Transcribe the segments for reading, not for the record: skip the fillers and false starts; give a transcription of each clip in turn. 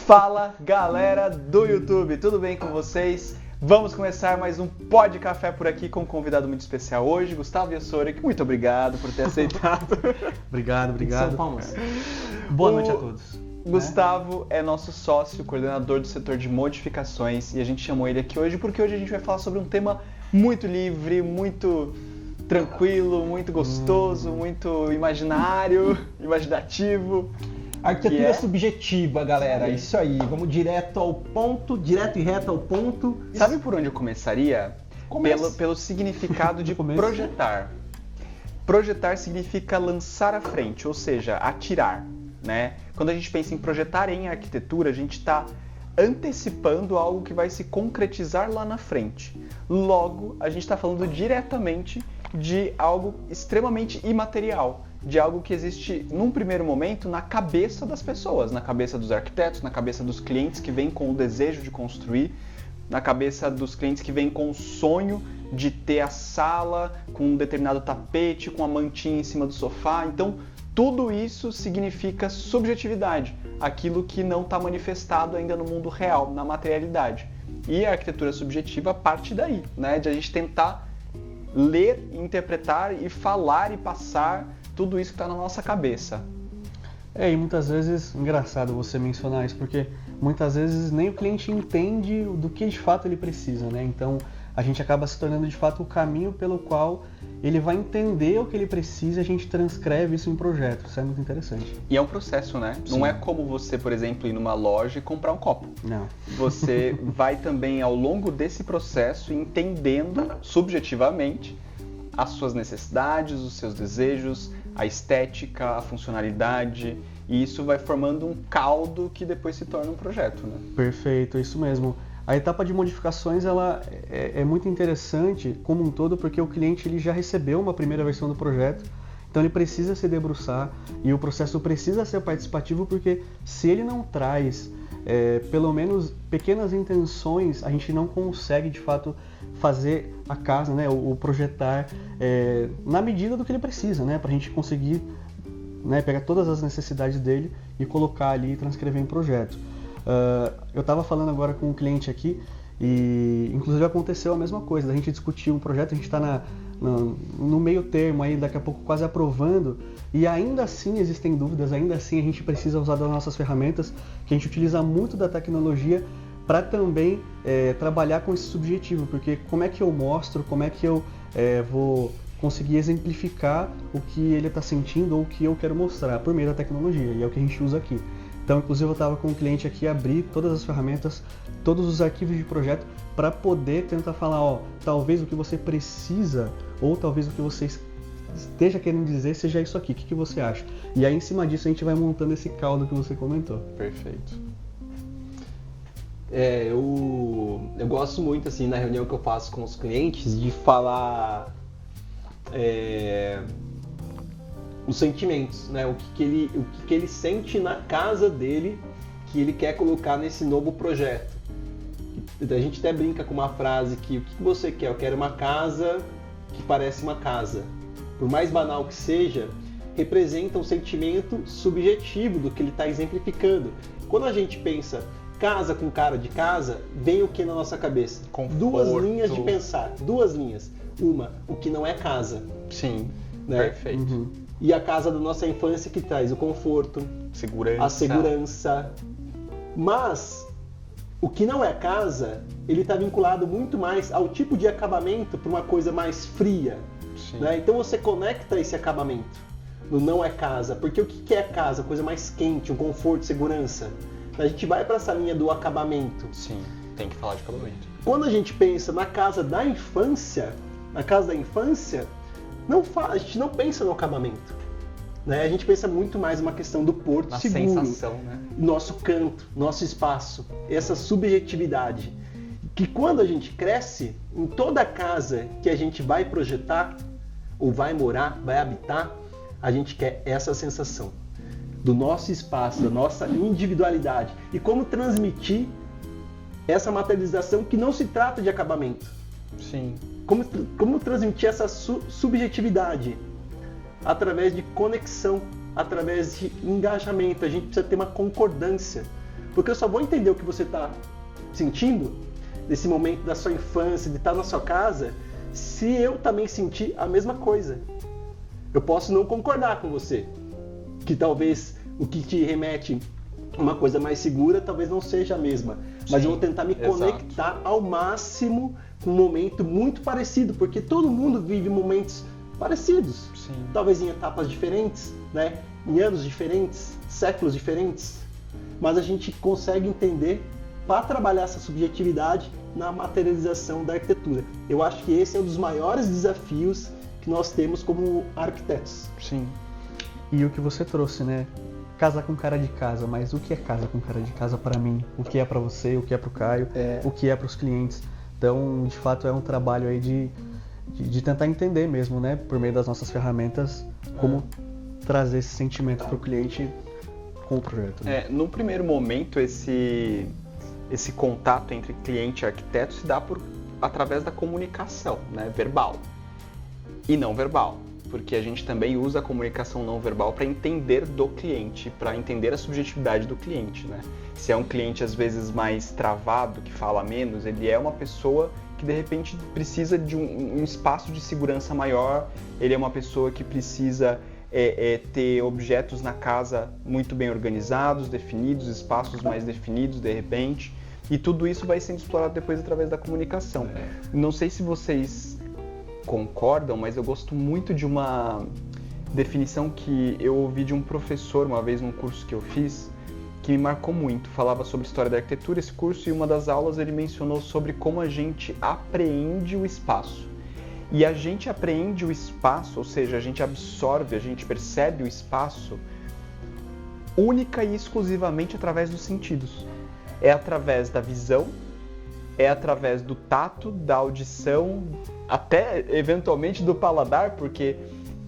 Fala galera do YouTube, tudo bem com vocês? Vamos começar mais um Pod Café por aqui com um convidado muito especial hoje, Gustavo Yassori, muito obrigado por ter aceitado. Obrigado. Boa noite a todos. Gustavo é nosso sócio, coordenador do setor de modificações, e a gente chamou ele aqui hoje porque hoje a gente vai falar sobre um tema muito livre, muito tranquilo, muito gostoso, muito imaginativo. Arquitetura subjetiva, galera. Isso aí. Vamos direto ao ponto, direto e reto ao ponto. Sabe por onde eu começaria? Pelo significado de projetar. Projetar significa lançar à frente, ou seja, atirar, né? Quando a gente pensa em projetar em arquitetura, a gente está antecipando algo que vai se concretizar lá na frente. Logo, a gente está falando diretamente de algo extremamente imaterial, de algo que existe num primeiro momento na cabeça das pessoas, na cabeça dos arquitetos, na cabeça dos clientes que vêm com o desejo de construir, na cabeça dos clientes que vêm com o sonho de ter a sala com um determinado tapete, com a mantinha em cima do sofá. Então, tudo isso significa subjetividade, aquilo que não está manifestado ainda no mundo real, na materialidade. E a arquitetura subjetiva parte daí, né? De a gente tentar ler, interpretar e falar e passar tudo isso que está na nossa cabeça. E muitas vezes, engraçado você mencionar isso, porque muitas vezes nem o cliente entende do que de fato ele precisa, né? Então, a gente acaba se tornando de fato o caminho pelo qual ele vai entender o que ele precisa e a gente transcreve isso em projeto. Isso é muito interessante. E é um processo, né? Sim. Não é como você, por exemplo, ir numa loja e comprar um copo. Não. Você vai também, ao longo desse processo, entendendo subjetivamente as suas necessidades, os seus desejos, a estética, a funcionalidade, e isso vai formando um caldo que depois se torna um projeto, né? Perfeito, isso mesmo. A etapa de modificações ela é muito interessante como um todo, porque o cliente ele já recebeu uma primeira versão do projeto, então ele precisa se debruçar e o processo precisa ser participativo, porque se ele não traz pelo menos pequenas intenções, a gente não consegue de fato fazer a casa, né, o projetar na medida do que ele precisa, né, para a gente conseguir, né, pegar todas as necessidades dele e colocar ali e transcrever em projeto. Eu estava falando agora com um cliente aqui e inclusive aconteceu a mesma coisa, a gente discutiu um projeto, a gente está no meio termo aí, daqui a pouco quase aprovando, e ainda assim existem dúvidas, ainda assim a gente precisa usar das nossas ferramentas, que a gente utiliza muito da tecnologia para também trabalhar com esse subjetivo, porque como é que eu mostro, como é que eu vou conseguir exemplificar o que ele está sentindo ou o que eu quero mostrar por meio da tecnologia, e é o que a gente usa aqui. Então, inclusive, eu estava com um cliente aqui, abrir todas as ferramentas, todos os arquivos de projeto, para poder tentar falar, talvez o que você precisa, ou talvez o que você esteja querendo dizer seja isso aqui, o que você acha? E aí, em cima disso, a gente vai montando esse caldo que você comentou. Perfeito. Eu gosto muito, assim, na reunião que eu faço com os clientes, de falar os sentimentos, né? O que ele sente na casa dele que ele quer colocar nesse novo projeto. A gente até brinca com uma frase que o que você quer? Eu quero uma casa que parece uma casa. Por mais banal que seja, representa um sentimento subjetivo do que ele está exemplificando. Quando a gente pensa casa com cara de casa, vem o que na nossa cabeça? Conforto. Duas linhas de pensar, duas linhas. Uma, o que não é casa. Sim, né? Perfeito. Uhum. E a casa da nossa infância que traz o conforto, a segurança. Mas o que não é casa, ele está vinculado muito mais ao tipo de acabamento para uma coisa mais fria. Né? Então você conecta esse acabamento no não é casa, porque o que é casa? Coisa mais quente, um conforto, segurança. A gente vai para essa linha do acabamento. Sim, tem que falar de acabamento. Quando a gente pensa na casa da infância, a gente não pensa no acabamento, né? A gente pensa muito mais numa questão do porto na seguro, sensação, né? Nosso canto, nosso espaço, essa subjetividade, que quando a gente cresce, em toda casa que a gente vai projetar, ou vai morar, vai habitar, a gente quer essa sensação do nosso espaço, da nossa individualidade, e como transmitir essa materialização que não se trata de acabamento. Sim. Como transmitir essa subjetividade? Através de conexão, através de engajamento. A gente precisa ter uma concordância. Porque eu só vou entender o que você está sentindo, nesse momento da sua infância, de estar na sua casa, se eu também sentir a mesma coisa. Eu posso não concordar com você, que talvez o que te remete a uma coisa mais segura talvez não seja a mesma, mas eu vou tentar me conectar ao máximo com um momento muito parecido, porque todo mundo vive momentos parecidos, talvez em etapas diferentes, né? Em anos diferentes, séculos diferentes, mas a gente consegue entender para trabalhar essa subjetividade na materialização da arquitetura. Eu acho que esse é um dos maiores desafios que nós temos como arquitetos. Sim. E o que você trouxe, né? Casa com cara de casa, mas o que é casa com cara de casa para mim? O que é para você? O que é para o Caio? O que é para os clientes? Então, de fato, é um trabalho aí de tentar entender mesmo, né? Por meio das nossas ferramentas, como trazer esse sentimento para o cliente com o projeto. Né? No primeiro momento, esse contato entre cliente e arquiteto se dá através da comunicação, né? Verbal e não verbal, porque a gente também usa a comunicação não verbal para entender do cliente, para entender a subjetividade do cliente, né? Se é um cliente às vezes mais travado, que fala menos, ele é uma pessoa que de repente precisa de um espaço de segurança maior, ele é uma pessoa que precisa ter objetos na casa muito bem organizados, definidos, espaços mais definidos de repente, e tudo isso vai sendo explorado depois através da comunicação. Não sei se vocês concordam, mas eu gosto muito de uma definição que eu ouvi de um professor uma vez num curso que eu fiz, que me marcou muito. Falava sobre história da arquitetura, esse curso, e uma das aulas ele mencionou sobre como a gente apreende o espaço. E a gente apreende o espaço, ou seja, a gente absorve, a gente percebe o espaço única e exclusivamente através dos sentidos. É através da visão, é através do tato, da audição, até eventualmente do paladar, porque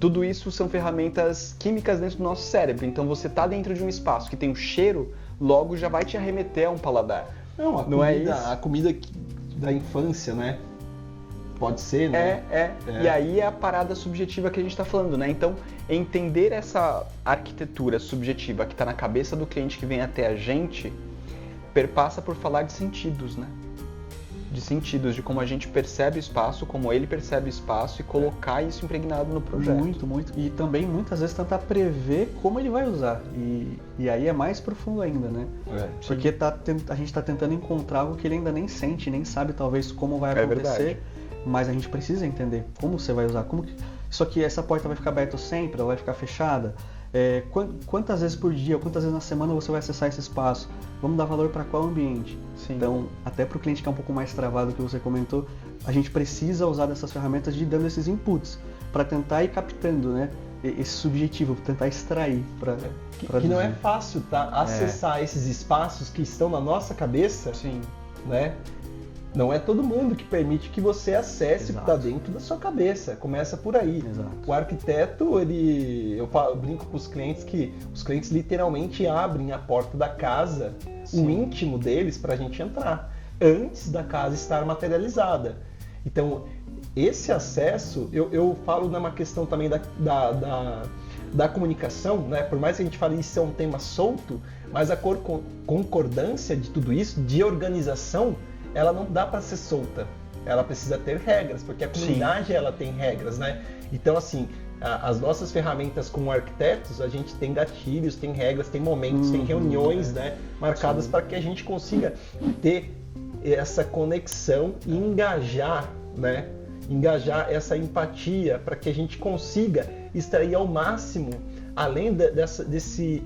tudo isso são ferramentas químicas dentro do nosso cérebro. Então você está dentro de um espaço que tem um cheiro, logo já vai te arremeter a um paladar. Não é isso? A comida da infância, né? Pode ser, né? E aí é a parada subjetiva que a gente está falando, né? Então, entender essa arquitetura subjetiva que está na cabeça do cliente que vem até a gente, perpassa por falar de sentidos, né? De sentidos, de como a gente percebe o espaço, como ele percebe o espaço e colocar isso impregnado no projeto. Muito, muito. E também, muitas vezes, tentar prever como ele vai usar. E aí é mais profundo ainda, né? Porque a gente está tentando encontrar algo que ele ainda nem sente, nem sabe, talvez, como vai acontecer. Mas a gente precisa entender como você vai usar. Isso aqui, essa porta vai ficar aberta sempre, ela vai ficar fechada? Quantas vezes por dia, quantas vezes na semana você vai acessar esse espaço? Vamos dar valor para qual ambiente? Sim. Então, até para o cliente que é um pouco mais travado, que você comentou, a gente precisa usar dessas ferramentas de dando esses inputs para tentar ir captando, né, esse subjetivo, tentar extrair. Que não é fácil, tá? Acessar esses espaços que estão na nossa cabeça. Sim. Né? Não é todo mundo que permite que você acesse o que está dentro da sua cabeça. Começa por aí. Exato. O arquiteto, eu brinco com os clientes que os clientes literalmente abrem a porta da casa, o íntimo deles, para a gente entrar, antes da casa estar materializada. Então, esse acesso, eu falo numa questão também da comunicação, né? Por mais que a gente fale isso é um tema solto, mas a concordância de tudo isso, de organização, ela não dá para ser solta, ela precisa ter regras, porque a comunidade ela tem regras, né? Então, assim, as nossas ferramentas como arquitetos, a gente tem gatilhos, tem regras, tem momentos, tem reuniões, né, marcadas para que a gente consiga ter essa conexão e engajar, né? Engajar essa empatia para que a gente consiga extrair ao máximo, além desse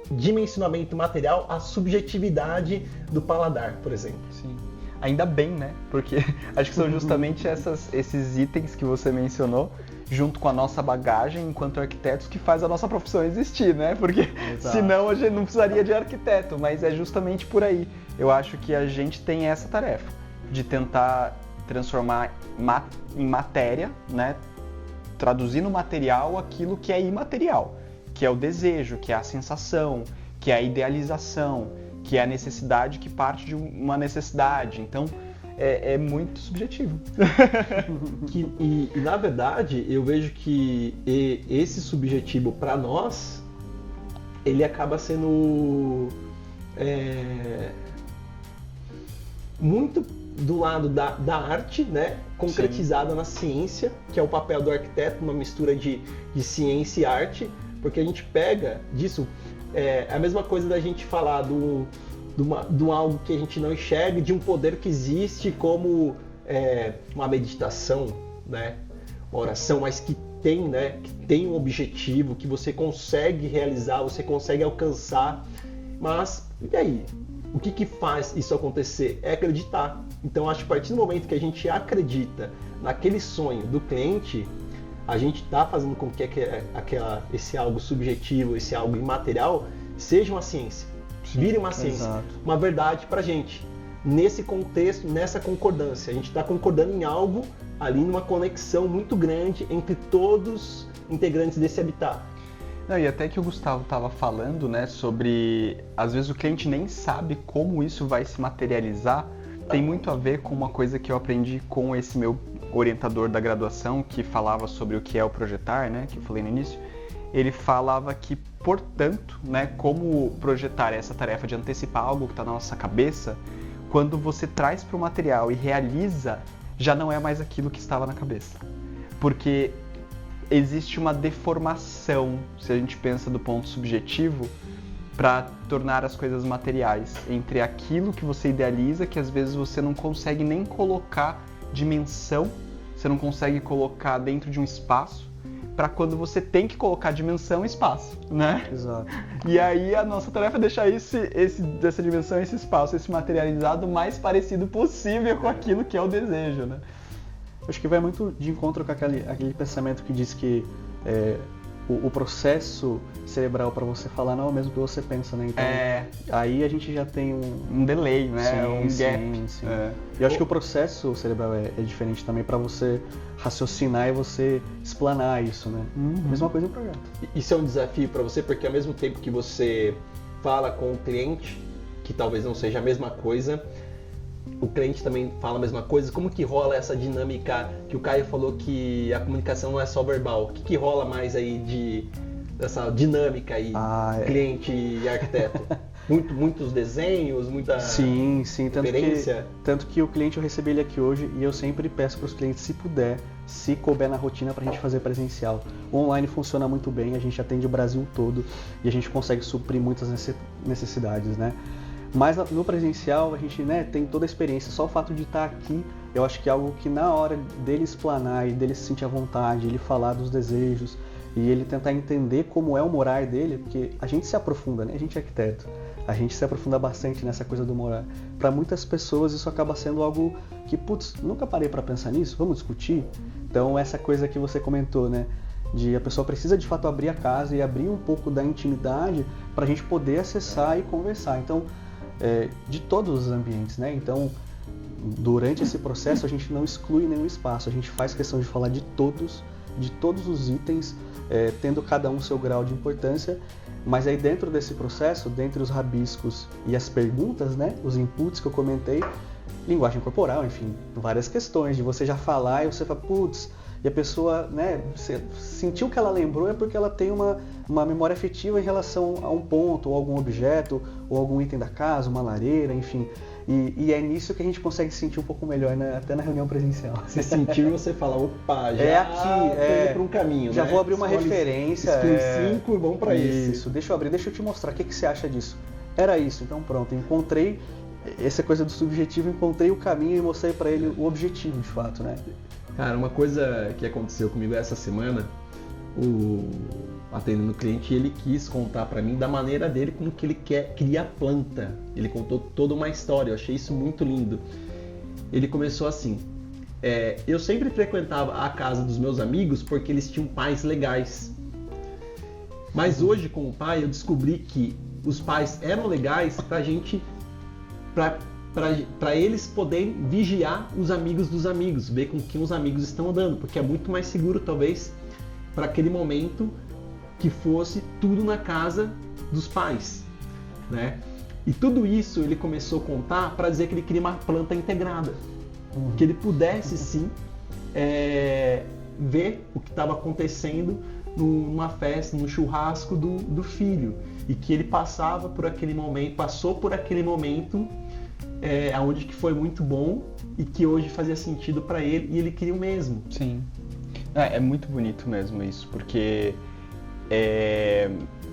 dimensionamento material, a subjetividade do paladar, por exemplo. Sim. Ainda bem, né? Porque acho que são justamente esses itens que você mencionou, junto com a nossa bagagem enquanto arquitetos, que faz a nossa profissão existir, né? Porque senão a gente não precisaria de arquiteto, mas é justamente por aí. Eu acho que a gente tem essa tarefa de tentar transformar em matéria, né? Traduzir no material aquilo que é imaterial, que é o desejo, que é a sensação, que é a idealização, que é a necessidade que parte de uma necessidade. Então, é muito subjetivo. E na verdade, eu vejo que esse subjetivo para nós, ele acaba sendo muito do lado da arte, né? Concretizada na ciência, que é o papel do arquiteto, uma mistura de ciência e arte, porque a gente pega disso, a mesma coisa da gente falar de algo que a gente não enxerga, de um poder que existe como uma meditação, né? Uma oração, mas que tem, né? Que tem um objetivo, que você consegue realizar, você consegue alcançar, mas e aí? O que faz isso acontecer? É acreditar. Então, acho que a partir do momento que a gente acredita naquele sonho do cliente, a gente está fazendo com que esse algo subjetivo, esse algo imaterial, seja uma ciência. Vire uma ciência, exato. Uma verdade para a gente. Nesse contexto, nessa concordância. A gente está concordando em algo ali, numa conexão muito grande entre todos os integrantes desse habitat. Não, e até que o Gustavo estava falando, né, sobre às vezes o cliente nem sabe como isso vai se materializar, tem muito a ver com uma coisa que eu aprendi com esse meu orientador da graduação, que falava sobre o que é o projetar, né, que eu falei no início. Ele falava que, portanto, né, como projetar essa tarefa de antecipar algo que está na nossa cabeça, quando você traz para o material e realiza, já não é mais aquilo que estava na cabeça. Porque existe uma deformação, se a gente pensa do ponto subjetivo, para tornar as coisas materiais, entre aquilo que você idealiza, que às vezes você não consegue nem colocar dimensão, você não consegue colocar dentro de um espaço, para quando você tem que colocar dimensão e espaço, né? Exato. E aí a nossa tarefa é deixar essa dimensão, esse espaço, esse materializado o mais parecido possível com aquilo que é o desejo, né? Acho que vai muito de encontro com aquele pensamento que diz que o processo cerebral para você falar não é o mesmo que você pensa, né? Então, aí a gente já tem um delay, né? Sim, gap. Sim. E eu acho que o processo cerebral é diferente também para você raciocinar e você explanar isso, né? Mesma coisa em projeto. Isso é um desafio para você, porque ao mesmo tempo que você fala com o cliente, que talvez não seja a mesma coisa, o cliente também fala a mesma coisa. Como que rola essa dinâmica que o Caio falou que a comunicação não é só verbal? O que rola mais aí dessa dinâmica aí, cliente e arquiteto? Muitos desenhos, muita referência? Tanto que o cliente, eu recebi ele aqui hoje e eu sempre peço para os clientes, se puder, se couber na rotina, para a gente fazer presencial. O online funciona muito bem, a gente atende o Brasil todo e a gente consegue suprir muitas necessidades, né? Mas no presencial a gente, né, tem toda a experiência, só o fato de estar aqui, eu acho que é algo que na hora dele explanar e dele se sentir à vontade, ele falar dos desejos e ele tentar entender como é o morar dele, porque a gente se aprofunda, né, a gente é arquiteto, a gente se aprofunda bastante nessa coisa do morar. Para muitas pessoas isso acaba sendo algo que, putz, nunca parei para pensar nisso, vamos discutir? Então essa coisa que você comentou, né, de a pessoa precisa de fato abrir a casa e abrir um pouco da intimidade para a gente poder acessar e conversar. Então, de todos os ambientes, né? Então, durante esse processo a gente não exclui nenhum espaço, a gente faz questão de falar de todos os itens, tendo cada um seu grau de importância, mas aí dentro desse processo, dentre os rabiscos e as perguntas, né? Os inputs que eu comentei, linguagem corporal, enfim, várias questões de você já falar e você fala, putz, e a pessoa, né, sentiu que ela lembrou é porque ela tem uma memória afetiva em relação a um ponto, ou algum objeto, ou algum item da casa, uma lareira, enfim. E é nisso que a gente consegue sentir um pouco melhor, né, até na reunião presencial. Você sentiu e você fala, opa, já aqui, para um caminho, já né? vou abrir uma referência. Exclui 5 e vamos para esse. Isso, deixa eu abrir, deixa eu te mostrar, o que você acha disso? Era isso, então pronto, encontrei essa coisa do subjetivo, encontrei o caminho e mostrei para ele o objetivo, de fato, né? Cara, uma coisa que aconteceu comigo essa semana, atendendo o cliente, ele quis contar para mim da maneira dele como que ele cria a planta. Ele contou toda uma história, eu achei isso muito lindo. Ele começou assim, eu sempre frequentava a casa dos meus amigos porque eles tinham pais legais. Mas hoje, com o pai, eu descobri que os pais eram legais pra gente, para eles poderem vigiar os amigos dos amigos, ver com quem os amigos estão andando, porque é muito mais seguro, talvez, para aquele momento que fosse tudo na casa dos pais, né? E tudo isso ele começou a contar para dizer que ele queria uma planta integrada. que ele pudesse sim ver o que estava acontecendo numa festa, num churrasco do filho, e que ele passou por aquele momento onde que foi muito bom e que hoje fazia sentido para ele, e ele queria o mesmo. Sim. É muito bonito mesmo isso, porque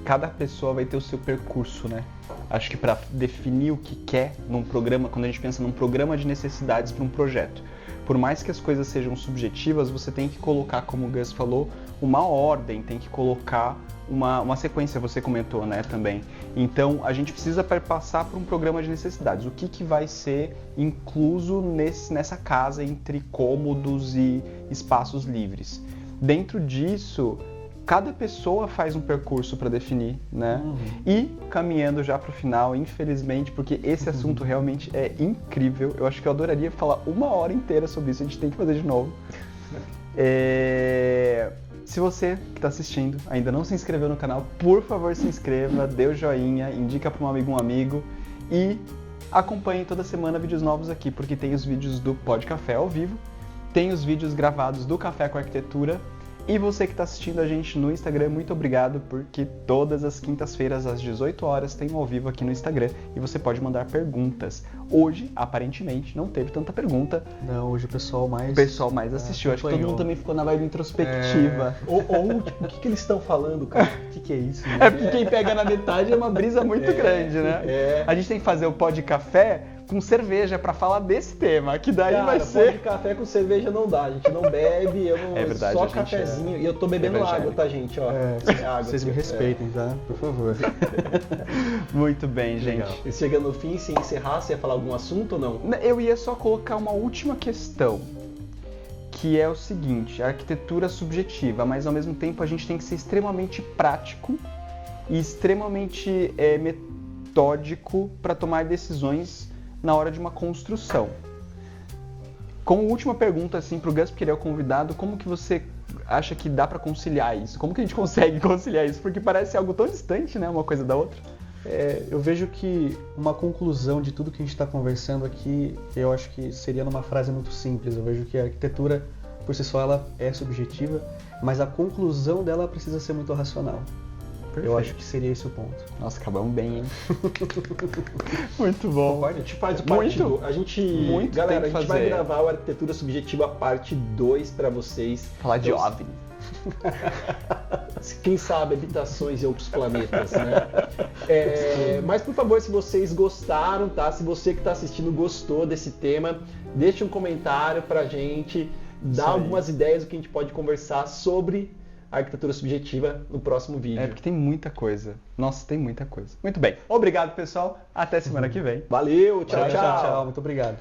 cada pessoa vai ter o seu percurso, né? Acho que para definir o que quer num programa, quando a gente pensa num programa de necessidades para um projeto, por mais que as coisas sejam subjetivas, você tem que colocar, como o Gus falou, uma ordem, tem que colocar uma sequência, você comentou, né, também. Então, a gente precisa passar por um programa de necessidades. O que vai ser incluso nessa casa entre cômodos e espaços livres? Dentro disso, cada pessoa faz um percurso para definir, né? E caminhando já para o final, infelizmente, porque esse assunto realmente é incrível. Eu acho que eu adoraria falar 1 hora inteira sobre isso, a gente tem que fazer de novo. Se você que está assistindo ainda não se inscreveu no canal, por favor se inscreva, dê o joinha, indica para um amigo e acompanhe toda semana vídeos novos aqui, porque tem os vídeos do Pod Café ao vivo, tem os vídeos gravados do Café com Arquitetura. E você que está assistindo a gente no Instagram, muito obrigado, porque todas as quintas-feiras às 18 horas tem um ao vivo aqui no Instagram e você pode mandar perguntas. Hoje, aparentemente, não teve tanta pergunta. Não, hoje o pessoal mais assistiu. Acho que todo mundo também ficou na vibe introspectiva. Tipo, o que eles estão falando, cara? O que é isso? Né? É porque quem pega na metade é uma brisa muito grande, né? A gente tem que fazer o Pod Café com cerveja pra falar desse tema, que daí vai ser... Pode café com cerveja não dá, a gente não bebe, eu não... verdade, só cafezinho, e eu tô bebendo água, tá, gente? Ó, água, vocês me respeitem, tá? Por favor. Muito bem, gente. Legal. E chegando no fim, se encerrar, você ia falar algum assunto ou não? Eu ia só colocar uma última questão, que é o seguinte: a arquitetura subjetiva, mas ao mesmo tempo a gente tem que ser extremamente prático e extremamente metódico para tomar decisões na hora de uma construção. Como última pergunta assim para o Gus, porque ele é o convidado, como que você acha que dá para conciliar isso? Como que a gente consegue conciliar isso? Porque parece algo tão distante, né, uma coisa da outra. Eu vejo que uma conclusão de tudo que a gente está conversando aqui, eu acho que seria numa frase muito simples. Eu vejo que a arquitetura, por si só, ela é subjetiva, mas a conclusão dela precisa ser muito racional. Perfeito. Eu acho que seria esse o ponto. Nossa, acabamos bem, hein? Muito bom. A gente faz o parte 2. Galera, a gente vai gravar o Arquitetura Subjetiva parte 2 para vocês. Falar de OVNI. Quem sabe habitações em outros planetas, né? Mas, por favor, se vocês gostaram, tá? Se você que está assistindo gostou desse tema, deixe um comentário pra gente, dá algumas ideias do que a gente pode conversar sobre arquitetura subjetiva no próximo vídeo. Porque tem muita coisa. Nossa, tem muita coisa. Muito bem. Obrigado, pessoal. Até semana que vem. Valeu, tchau. Muito obrigado.